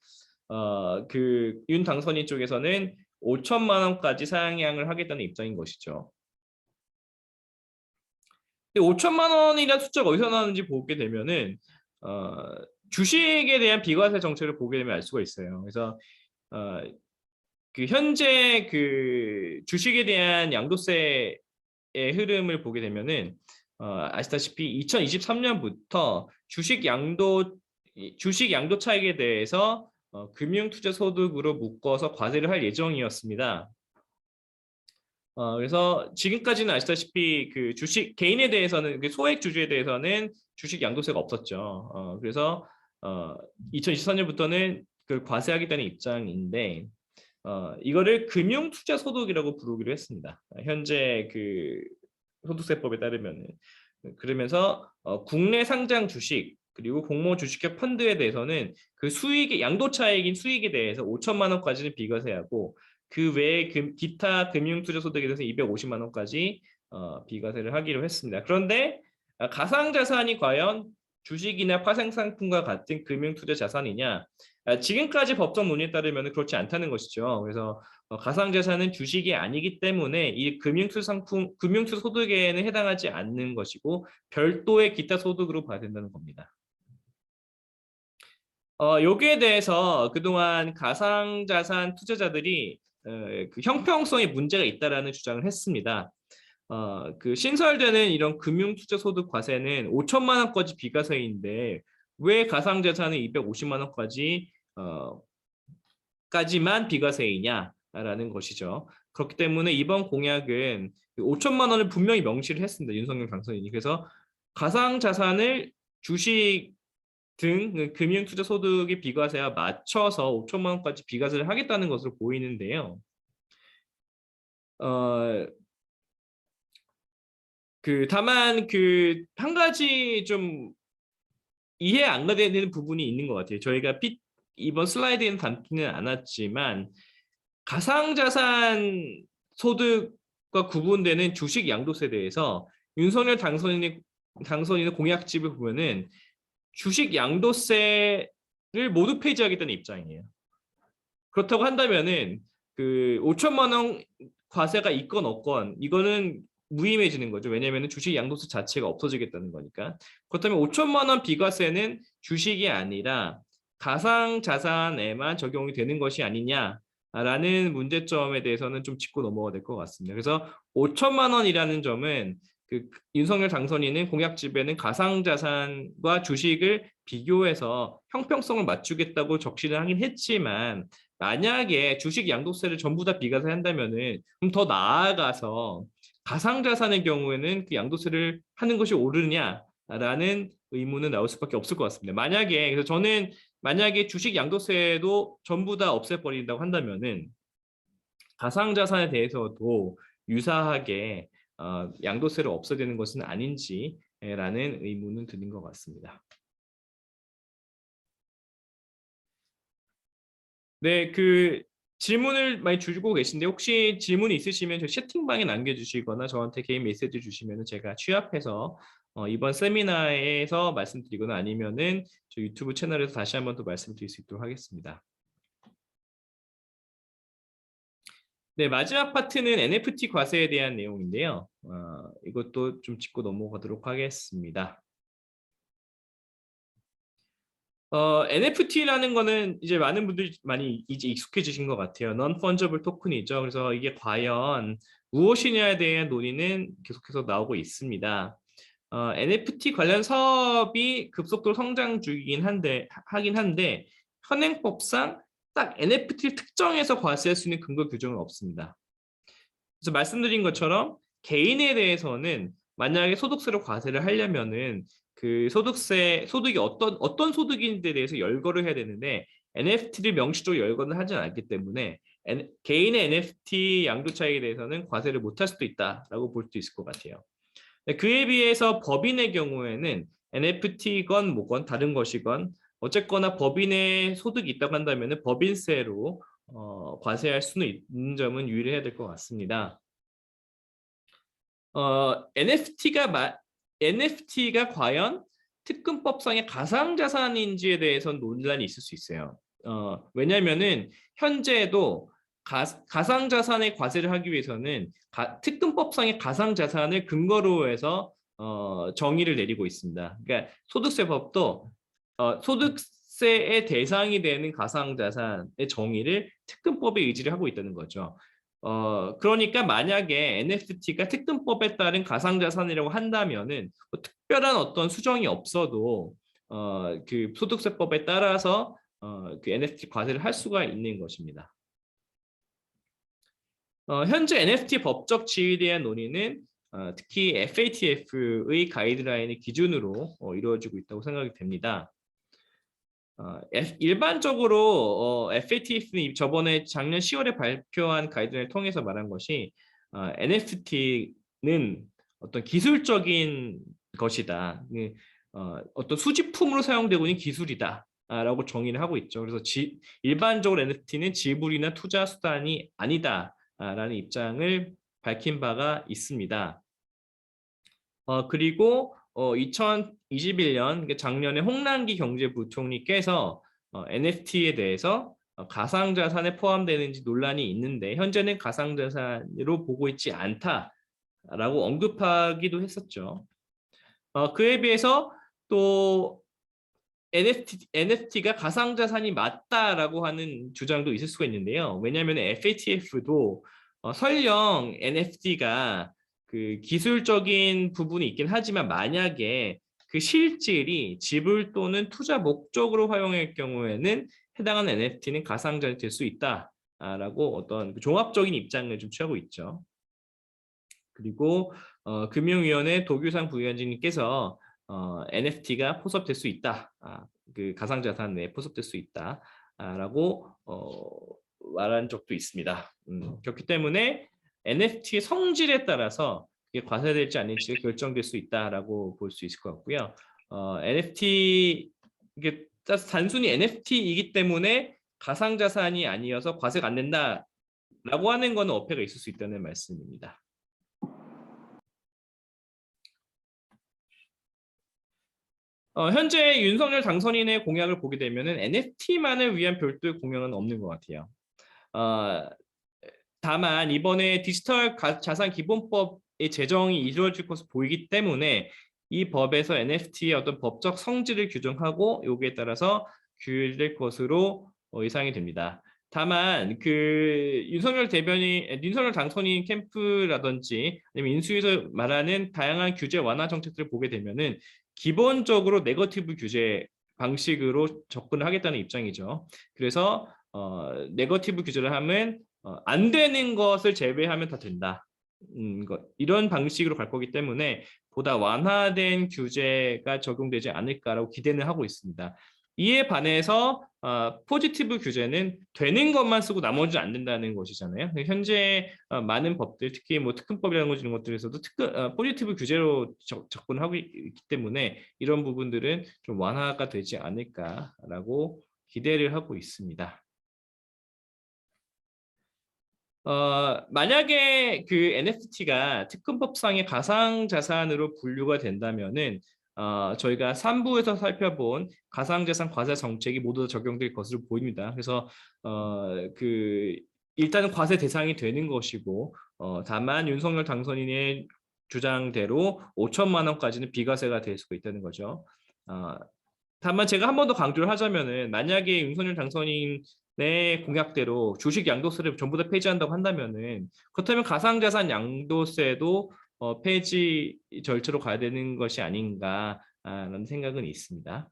그 윤 당선인 쪽에서는 5천만 원까지 상향을 하겠다는 입장인 것이죠. 5천만 원이라는 숫자가 어디서 나왔는지 보게 되면은 주식에 대한 비과세 정책을 보게 되면 알 수가 있어요. 그래서 그 현재 그 주식에 대한 양도세의 흐름을 보게 되면은 아시다시피 2023년부터 주식 양도 차익에 대해서 금융투자소득으로 묶어서 과세를 할 예정이었습니다. 그래서 지금까지는 아시다시피 그 주식 개인에 대해서는 그 소액 주주에 대해서는 주식 양도세가 없었죠. 그래서 2024년부터는 그 과세하겠다는 입장인데 이거를 금융투자소득이라고 부르기로 했습니다. 현재 그 소득세법에 따르면은 그러면서 국내 상장 주식 그리고 공모 주식형 펀드에 대해서는 그 수익의 양도차익인 수익에 대해서 5천만 원까지는 비과세하고 그 외에 기타 금융투자소득에 대해서 250만 원까지 비과세를 하기로 했습니다. 그런데 가상자산이 과연 주식이나 파생상품과 같은 금융투자 자산이냐? 지금까지 법적 논의에 따르면 그렇지 않다는 것이죠. 그래서 가상자산은 주식이 아니기 때문에 이 금융투자 소득에는 해당하지 않는 것이고 별도의 기타 소득으로 봐야 된다는 겁니다. 여기에 대해서 그동안 가상자산 투자자들이 그 형평성에 문제가 있다라는 주장을 했습니다. 그 신설되는 이런 금융투자소득 과세는 5천만 원까지 비과세인데 왜 가상자산은 250만 원까지 까지만 비과세이냐라는 것이죠. 그렇기 때문에 이번 공약은 5천만 원을 분명히 명시를 했습니다. 윤석열 당선인이. 그래서 가상자산을 주식 등 금융투자소득의 비과세와 맞춰서 5천만 원까지 비과세를 하겠다는 것으로 보이는데요. 다만 한 가지 좀 이해 안 가는 부분이 있는 것 같아요. 저희가 이번 슬라이드에는 담지는 않았지만 가상자산 소득과 구분되는 주식 양도세에 대해서 윤석열 당선인의 공약집을 보면은 주식 양도세를 모두 폐지하겠다는 입장이에요. 그렇다고 한다면은 그 5천만 원 과세가 있건 없건 이거는 무의미해지는 거죠. 왜냐하면 주식 양도세 자체가 없어지겠다는 거니까. 그렇다면 5천만 원 비과세는 주식이 아니라 가상자산에만 적용이 되는 것이 아니냐라는 문제점에 대해서는 좀 짚고 넘어가야 될 것 같습니다. 그래서 5천만 원이라는 점은 그 윤석열 당선인은 공약집에는 가상자산과 주식을 비교해서 형평성을 맞추겠다고 적시를 하긴 했지만 만약에 주식 양도세를 전부 다 비과세한다면은 그럼 더 나아가서 가상자산의 경우에는 그 양도세를 하는 것이 옳으냐라는 의문은 나올 수밖에 없을 것 같습니다. 그래서 저는 만약에 주식 양도세도 전부 다 없애버린다고 한다면은 가상자산에 대해서도 유사하게 양도세를 없애야 되는 것은 아닌지라는 의문은 드는 것 같습니다. 네, 질문을 많이 주고 계신데 혹시 질문이 있으시면 저 채팅방에 남겨주시거나 저한테 개인 메시지 주시면 제가 취합해서 이번 세미나에서 말씀드리거나 아니면은 저 유튜브 채널에서 다시 한번 더 말씀드릴 수 있도록 하겠습니다. 네, 마지막 파트는 NFT 과세에 대한 내용인데요. 이것도 좀 짚고 넘어가도록 하겠습니다. NFT라는 거는 이제 많은 분들이 많이 이제 익숙해지신 것 같아요. Non-fungible 토큰이죠. 그래서 이게 과연 무엇이냐에 대한 논의는 계속해서 나오고 있습니다. NFT 관련 사업이 급속도로 성장 중이긴 하긴 한데 현행법상 딱 NFT를 특정해서 과세할 수 있는 근거 규정은 없습니다. 그래서 말씀드린 것처럼 개인에 대해서는 만약에 소득세로 과세를 하려면은 그 소득이 어떤 소득인지에 대해서 열거를 해야 되는데 NFT를 명시적으로 열거는 하지 않기 때문에 개인의 NFT 양도차익에 대해서는 과세를 못할 수도 있다라고 볼 수 있을 것 같아요. 그에 비해서 법인의 경우에는 NFT건 뭐건 다른 것이건 어쨌거나 법인의 소득이 있다고 한다면 법인세로 과세할 수는 있는 점은 유의해야 될 것 같습니다. NFT가 과연 특근법상의 가상자산인지에 대해서는 논란이 있을 수 있어요. 왜냐하면은 현재도 가상자산의 과세를 하기 위해서는 특근법상의 가상자산을 근거로 해서 정의를 내리고 있습니다. 그러니까 소득세법도 소득세의 대상이 되는 가상자산의 정의를 특근법에 의지를 하고 있다는 거죠. 그러니까 만약에 NFT가 특근법에 따른 가상자산이라고 한다면은 뭐 특별한 어떤 수정이 없어도 그 소득세법에 따라서 그 NFT 과세를 할 수가 있는 것입니다. 현재 NFT 법적 지위에 대한 논의는 특히 FATF의 가이드라인을 기준으로 이루어지고 있다고 생각이 됩니다. 일반적으로 FATF는 저번에 작년 10월에 발표한 가이드라인을 통해서 말한 것이 NFT는 어떤 기술적인 것이다. 어떤 수집품으로 사용되고 있는 기술이다. 라고 정의를 하고 있죠. 그래서 일반적으로 NFT는 지불이나 투자 수단이 아니다. 라는 입장을 밝힌 바가 있습니다. 그리고 2021년 작년에 홍남기 경제부총리께서 NFT에 대해서 가상자산에 포함되는지 논란이 있는데 현재는 가상자산으로 보고 있지 않다라고 언급하기도 했었죠. 그에 비해서 또 NFT가 가상자산이 맞다라고 하는 주장도 있을 수가 있는데요. 왜냐하면 FATF도 설령 NFT가 그 기술적인 부분이 있긴 하지만 만약에 그 실질이 지불 또는 투자 목적으로 활용할 경우에는 해당하는 NFT는 가상자산이 될 수 있다라고 어떤 종합적인 입장을 좀 취하고 있죠. 그리고 금융위원회 도규상 부위원장님께서 NFT가 포섭될 수 있다. 그 가상자산 내에 포섭될 수 있다라고 말한 적도 있습니다. 그렇기 때문에 NFT의 성질에 따라서 이게 과세될지 아닐지가 결정될 수 있다라고 볼 수 있을 것 같고요. NFT 이게 단순히 NFT이기 때문에 가상자산이 아니어서 과세가 안 된다라고 하는 거는 어폐가 있을 수 있다는 말씀입니다. 현재 윤석열 당선인의 공약을 보게 되면은 NFT만을 위한 별도의 공약은 없는 것 같아요. 다만 이번에 디지털 자산 기본법의 제정이 이루어질 것으로 보이기 때문에 이 법에서 NFT의 어떤 법적 성질을 규정하고 여기에 따라서 규율될 것으로 예상이 됩니다. 다만 그 윤석열 당선인 캠프라든지 아니면 인수위에서 말하는 다양한 규제 완화 정책들을 보게 되면은 기본적으로 네거티브 규제 방식으로 접근을 하겠다는 입장이죠. 그래서 네거티브 규제를 하면 안 되는 것을 제외하면 다 된다. 이런 방식으로 갈 거기 때문에 보다 완화된 규제가 적용되지 않을까라고 기대는 하고 있습니다. 이에 반해서 포지티브 규제는 되는 것만 쓰고 나머지는 안 된다는 것이잖아요. 현재 많은 법들, 특히 뭐 특근법이라는 것 이런 것들에서도 포지티브 규제로 접근하고 있기 때문에 이런 부분들은 좀 완화가 되지 않을까라고 기대를 하고 있습니다. 만약에 그 NFT가 특근법상의 가상자산으로 분류가 된다면은 저희가 3부에서 살펴본 가상자산 과세 정책이 모두 적용될 것으로 보입니다. 그래서 일단은 과세 대상이 되는 것이고 다만 윤석열 당선인의 주장대로 5천만 원까지는 비과세가 될 수가 있다는 거죠. 다만 제가 한 번 더 강조를 하자면은 만약에 윤석열 당선인의 공약대로 주식 양도세를 전부 다 폐지한다고 한다면은 그렇다면 가상자산 양도세도 폐지 절차로 가야 되는 것이 아닌가라는 생각은 있습니다.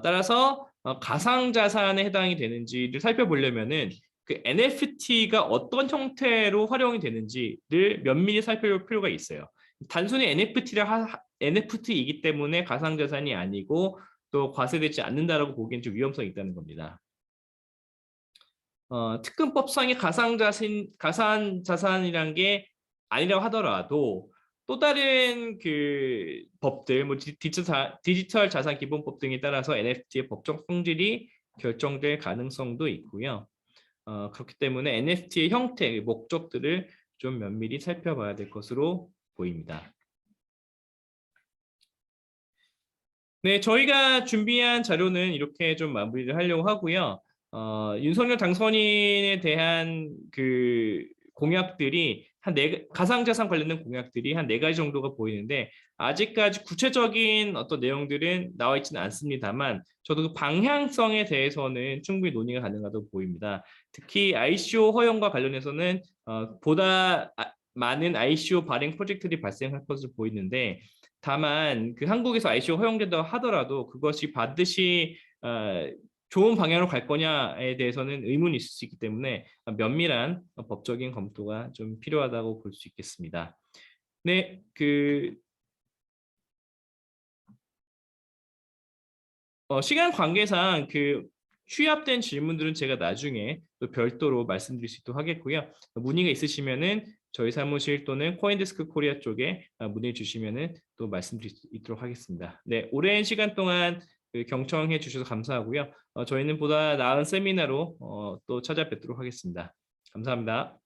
따라서 가상자산에 해당이 되는지를 살펴보려면은 그 NFT가 어떤 형태로 활용이 되는지를 면밀히 살펴볼 필요가 있어요. 단순히 NFT이기 때문에 가상자산이 아니고 또 과세되지 않는다라고 보기엔 좀 위험성이 있다는 겁니다. 특근법상의 가상자산이란 게 아니라고 하더라도 또 다른 그 법들, 뭐 디지털 자산 기본법 등에 따라서 NFT의 법적 성질이 결정될 가능성도 있고요. 그렇기 때문에 NFT의 형태, 목적들을 좀 면밀히 살펴봐야 될 것으로 보입니다. 네, 저희가 준비한 자료는 이렇게 좀 마무리를 하려고 하고요. 윤석열 당선인에 대한 그 공약들이 가상자산 관련된 공약들이 한 4가지 정도가 보이는데 아직까지 구체적인 어떤 내용들은 나와 있지는 않습니다만 저도 그 방향성에 대해서는 충분히 논의가 가능하다고 보입니다. 특히 ICO 허용과 관련해서는 보다 많은 ICO 발행 프로젝트들이 발생할 것으로 보이는데 다만 그 한국에서 ICO 허용된다고 하더라도 그것이 반드시 좋은 방향으로 갈 거냐에 대해서는 의문이 있을 수 있기 때문에 면밀한 법적인 검토가 좀 필요하다고 볼 수 있겠습니다. 네, 시간 관계상 취합된 질문들은 제가 나중에 또 별도로 말씀드릴 수 있도록 하겠고요. 문의가 있으시면은 저희 사무실 또는 코인데스크 코리아 쪽에 문의 주시면은 또 말씀드릴 수 있도록 하겠습니다. 네, 오랜 시간 동안 경청해 주셔서 감사하고요. 저희는 보다 나은 세미나로 또 찾아뵙도록 하겠습니다. 감사합니다.